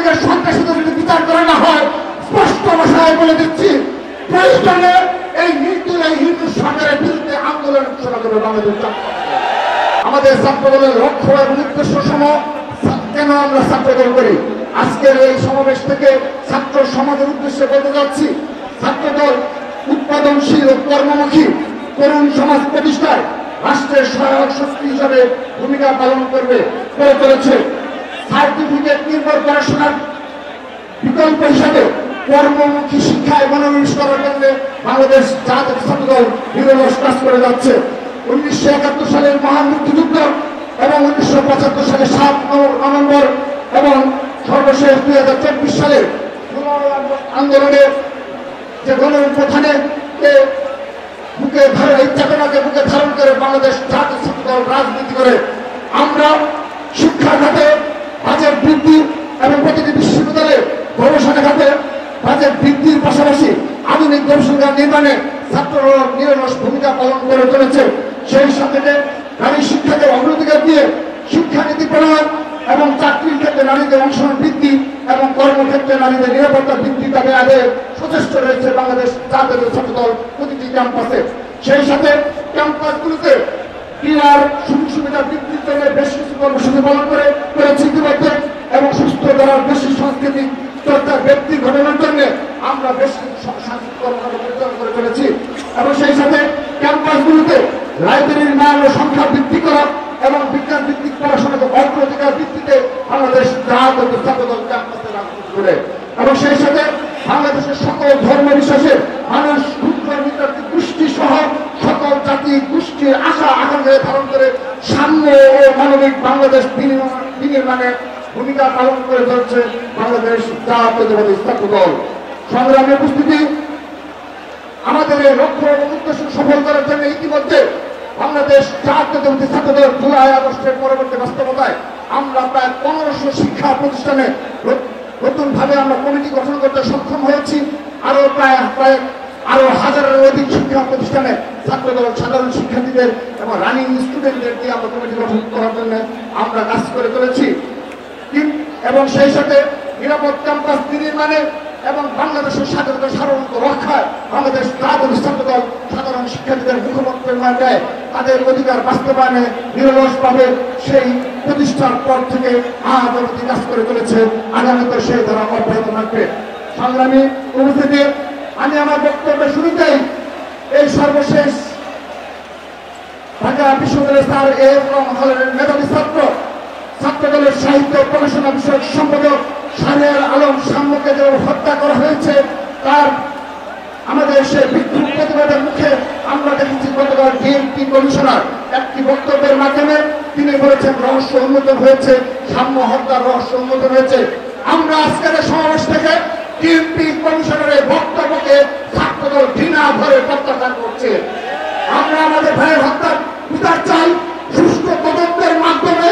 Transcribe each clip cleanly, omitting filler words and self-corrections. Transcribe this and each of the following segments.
ছাত্রলীগের সন্ত্রাসীদের যদি বিচার করা না হয়, স্পষ্ট ভাষায় বলে দিচ্ছি, প্রয়োজনে এই নির্দলীয় হিন্দু সরকারের বিরুদ্ধে আন্দোলন ঘোষণা করবে বাংলাদেশ জাতীয়। আমাদের ছাত্রদলের লক্ষ্য এবং উদ্দেশ্য সম কেন আমরা ছাত্রদল করি? আজকের এই সমাবেশ থেকে ছাত্র সমাজের উদ্দেশ্যে বলতে যাচ্ছি, ছাত্রদল উৎপাদনশীল ও কর্মমুখী তরুণ সমাজ প্রতিষ্ঠায় রাষ্ট্রের সহায়ক শক্তি হিসাবে ভূমিকা পালন করে চলেছে। সার্টিফিকেট নির্ভর পড়াশোনার বিকল্প হিসাবে কর্মমুখী শিক্ষায় মনোনিবেশ করার জন্য বাংলাদেশ জাতীয় ছাত্রদল নিরলস কাজ করে যাচ্ছে। 1971 সালের মহান মুক্তিযুদ্ধ এবং 1975 সালে 7 নভেম্বর এবং সর্বশেষ 2024 সালের আন্দোলনে যে গণঅভ্যুত্থানে বুকে ধরে এই চেতনাকে বুকে ধারণ করে বাংলাদেশ জাতীয় ছাত্রদল রাজনীতি করে আমরা শিক্ষা খাতে বাজেট বৃদ্ধি এবং প্রতিটি বিশ্ববিদ্যালয়ে গবেষণা খাতে বাজেট বৃদ্ধির পাশাপাশি আধুনিক গবেষণাগার নির্মাণে ছাত্ররা নিরলস ভূমিকা পালন করে চলেছে। সেই সাথে নারী শিক্ষাকে অগ্রাধিকার দিয়ে শিক্ষানীতি প্রণয়ন এবং চাকরির ক্ষেত্রে নারীদের অংশগ্রহণ বৃদ্ধি এবং কর্মক্ষেত্রে নারীদের নিরাপত্তা বৃদ্ধি তাদের আগে সচেষ্ট রয়েছে বাংলাদেশ জাতীয় ছাত্রদল প্রতিটি ক্যাম্পাসে। সেই সাথে ক্যাম্পাসগুলোতে ক্রীড়ার সুযোগ সুবিধা বৃদ্ধির জন্য বেশ কিছু কর্মসূচি পালন করেছে ইতিমধ্যে এবং সুস্থ করার বেশি সাংস্কৃতিক চর্চার ব্যক্তি ঘটনার জন্য আমরা বেশ কিছু সাংস্কৃতিক কর্মকাণ্ড পরিচালনা করে চলেছি এবং সেই সাথে ক্যাম্পাসগুলোতে লাইব্রেরির মান ও সংখ্যা বৃদ্ধি করা এবং বিজ্ঞান ভিত্তিক পড়াশোনাকে অগ্রাধিকার ভিত্তিতে বাংলাদেশ জাতীয় ছাত্রদল ক্যাম্পাসে রাজনীতি করে এবং সেই সাথে বাংলাদেশের সকল ধর্ম বিশ্বাসের মানুষ ক্ষুদ্র নৃতাত্ত্বিক গোষ্ঠী সহ সকল জাতি গোষ্ঠীর আশা আকাঙ্ক্ষা ধারণ করে সাম্য ও মানবিক বাংলাদেশ বিনির্মাণে ভূমিকা পালন করে চলছে বাংলাদেশ জাতীয়তাবাদী ছাত্রদল। সংগ্রামী উপস্থিতি, আমাদের এই লক্ষ্য এবং উদ্দেশ্য সফল করার জন্য ইতিমধ্যে বাংলাদেশ জাতীয়তাবাদী ছাত্রদল জুলাই আগস্টের পরবর্তী বাস্তবতায় আমরা প্রায় 1500 শিক্ষা প্রতিষ্ঠানে নতুনভাবে আমরা কমিটি গঠন করতে সক্ষম হয়েছি। আরো হাজারের অধিক শিক্ষা প্রতিষ্ঠানে ছাত্রদল সাধারণ শিক্ষার্থীদের এবং রানিং স্টুডেন্টদের দিয়ে আমরা কমিটি গঠন করার জন্য আমরা কাজ করে চলেছি এবং সেই সাথে নিরাপদ ক্যাম্পাস নির্মাণে এবং বাংলাদেশের স্বাধীনতা সার্বভৌমত্ব রক্ষায় বাংলাদেশ জাতীয় ছাত্রদল সাধারণ শিক্ষার্থীদের মুখপাত্র দেয় তাদের অধিকার বাস্তবায়নে নিরলসভাবে সেই প্রতিষ্ঠার পর থেকে আজ অবধি কাজ করে চলেছে। আগামীতে সেই ধারা অব্যাহত থাকবে। সংগ্রামী উপস্থিতি, আমি আমার বক্তব্যের শুরুতেই এই সর্বশেষ ঢাকা বিশ্ববিদ্যালয়ের স্যার এম হলের মেধাবী ছাত্রদলের সাহিত্য প্রকাশনা বিষয়ক সম্পাদক শাহরিয়ার আলম শামুকে যে হত্যা করা হয়েছে তার আমাদের সে বিক্ষোভ প্রতিবাদের মুখে আমরা দেখেছি গতকাল ডিএমপি কমিশনার একটি বক্তব্যের মাধ্যমে তিনি বলেছেন রহস্য উন্মোচন হয়েছে, সাম্য হত্যার রহস্য উন্মোচন হয়েছে। আমরা আজকের সমাবেশ থেকে ডিএমপি কমিশনারের বক্তব্যকে ছাত্রদল ঘৃণা ভরে প্রত্যাখ্যান করছে। আমরা আমাদের ভাইয়ের হত্যার বিচার চাই সুষ্ঠু তদন্তের মাধ্যমে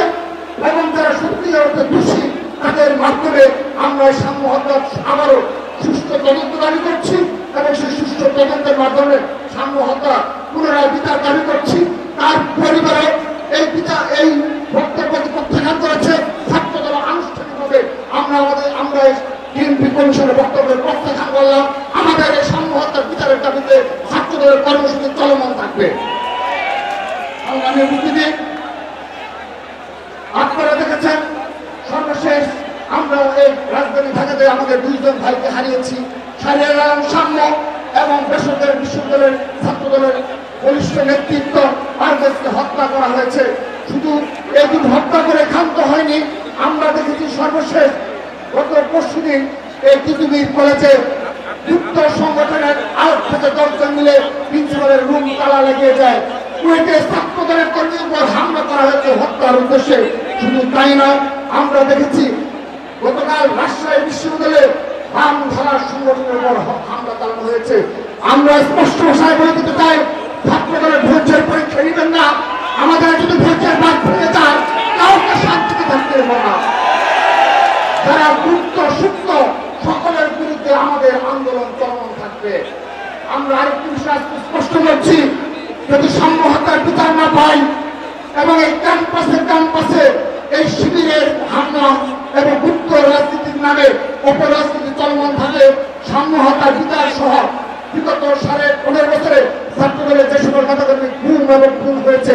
এবং যারা সত্যিকার অর্থে দোষী তাদের মাধ্যমে আমরা সাম্য হত্যার আবারও সুষ্ঠু তদন্ত দাবি করছি এবং সেই সুষ্ঠু তদন্তের মাধ্যমে সাম্য হত্যা পুনরায় বিচার দাবি করছি। তার পরিবারে এই বক্তব্যকে প্রত্যাখ্যান করেছে ছাত্রদল আনুষ্ঠানিকভাবে। আমরা ডিএমপি কমিশনের বক্তব্যের প্রত্যাখ্যান করলাম। আমাদের এই সাম্য হত্যার বিচারের দাবিতে ছাত্রদলের কর্মসূচি চলমান থাকবে। আমি উপস্থিতি, আপনারা দেখেছেন সর্বশেষ আমরা এই রাজধানী ঢাকাতে আমাদের 2 জন ভাইকে হারিয়েছি। শাহরিয়ার আলম সাম্য এবং বেসরকারি বিশ্ববিদ্যালয়ের ছাত্রদলের বলিষ্ঠ নেতৃত্ব পারভেজকে হত্যা করা হয়েছে। শুধু এদিন হত্যা করে ক্ষান্ত হয়নি, আমরা দেখেছি সর্বশেষ গত পরশুদিন এই তিতুমির কলেজে যুক্ত সংগঠনের আট থেকে 10 জন মিলে প্রিন্সিপালের রুম তালা লাগিয়ে যায়। কুয়েটে ছাত্রদলের কর্মীর উপর হামলা করা হয়েছে হত্যার উদ্দেশ্যে। শুধু তাই নয়, আমরা দেখেছি গতকাল রাজশাহী বিশ্ববিদ্যালয়ে বাম ধারার সংগঠনের উপর হামলা চালানো হয়েছে। আমরা স্পষ্ট ভাষায় বলে দিতে চাই, ছাত্রদলের ধৈর্যের পরীক্ষা নেবেন না। আমাদের যদি ধৈর্যের বাদ ভেঙে যায় কাউকে শান্তিতে থাকতে দেব না। যারা গুপ্ত সুপ্ত সকলের বিরুদ্ধে আমাদের আন্দোলন চলমান থাকবে। আমরা আরেকটি বিষয় স্পষ্ট করছি, যদি সাম্য হত্যার বিচার না পাই এবং এই ক্যাম্পাসে এই শিবিরের হামলা এবং গুপ্ত রাজনীতি নামে অপরাজনীতি চলমান থাকে, সাম্য হত্যা বিচার সহ বিগত 15.5 বছরে ছাত্রদলের যে সকল নেতাকর্মী খুন এবং খুন হয়েছে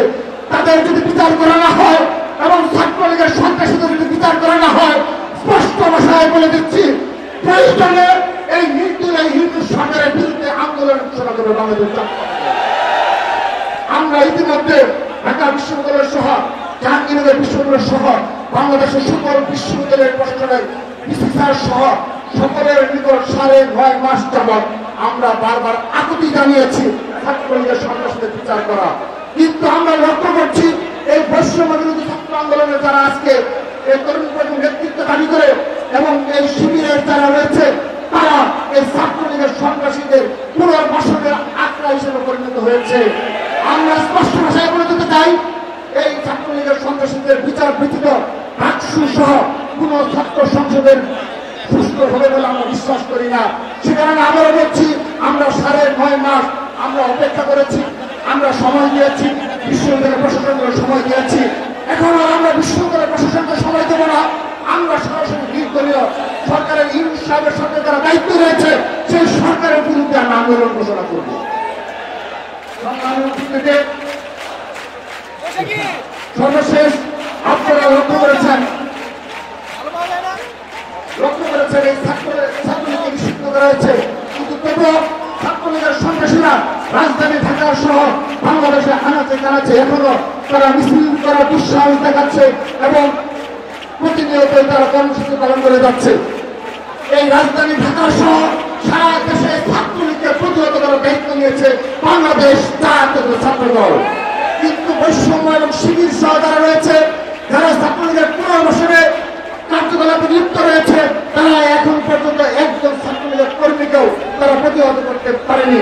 তাদের যদি বিচার করা না হয় এবং ছাত্রলীগের সন্ত্রাসীদের যদি বিচার করা না হয়, স্পষ্ট ভাষায় বলে দিচ্ছি, প্রয়োজনে এই নির্দলীয় হিন্দু সরকারের বিরুদ্ধে আন্দোলন ঘোষণা করবে বাংলাদেশ জাতীয় পার্টি। আমরা ইতিমধ্যে ঢাকা বিশ্ববিদ্যালয় সহ জাহাঙ্গীরনগর বিশ্ববিদ্যালয় সহ বাংলাদেশের সকল বিশ্ববিদ্যালয়ের প্রশাসনের বিসিসিআর সহ সকলের নিকট 9.5 মাস যাবৎ আমরা বারবার আকুতি জানিয়েছি ছাত্রলীগের সন্ত্রাসীদের বিচার করা। কিন্তু আমরা লক্ষ্য করছি এই বৈষম্য বিরোধী ছাত্র আন্দোলনে যারা আজকে এই তরুণ প্রজন্ম নেতৃত্ব দাবি করে এবং এই শিবিরের যারা রয়েছে তারা এই ছাত্রলীগের সন্ত্রাসীদের পুনর্বাসনের আখড়া হিসেবে পরিণত হয়েছে। আমরা স্পষ্ট ভাষায় বলে দিতে চাই, এই ছাত্রলীগের সন্ত্রাসীদের বিচার ব্যতীত ডাকসু সহ কোন ছাত্র সংসদের সুস্থ হবে বলে আমরা বিশ্বাস করি না। সে কারণে আবারও বলছি, আমরা 9.5 মাস আমরা অপেক্ষা করেছি, আমরা সময় দিয়েছি, বিশ্ববিদ্যালয় প্রশাসনকে সময় দিয়েছি। এখন আর আমরা বিশ্ববিদ্যালয় প্রশাসনকে সময় দেব না, আমরা সরাসরি নির্দলীয় সরকারের ইউনূস সাহেবের সরকার যারা দায়িত্ব রয়েছে সেই সরকারের বিরুদ্ধে আমরা আন্দোলন ঘোষণা করব। সর্বশেষ আপনারা লক্ষ্য করেছেন এই ছাত্রলীগকে নিষিদ্ধ করা হয়েছে, কিন্তু তবুও ছাত্রলীগের সন্ত্রাসীরা রাজধানী ঢাকা সহ বাংলাদেশে আনাচে কানাচে এখনো তারা মিছিল করার দুঃসাহস দেখাচ্ছে এবং প্রতিনিয়তই তারা কর্মসূচি পালন করে যাচ্ছে। এই রাজধানী ঢাকা সহ সারা দেশে ছাত্রলীগকে প্রতিহত করার দায়িত্ব নিয়েছে বাংলাদেশ জাতীয় ছাত্র দল। কিন্তু বৈষম্য এবং শিবির সহ যারা রয়েছে, যারা ছাত্রলীগের পুনর্বাসনে কার্যকলাপে লিপ্ত রয়েছে, তারা এখন পর্যন্ত একজন ছাত্রলীগের কর্মীকেও তারা প্রতিহত করতে পারেনি।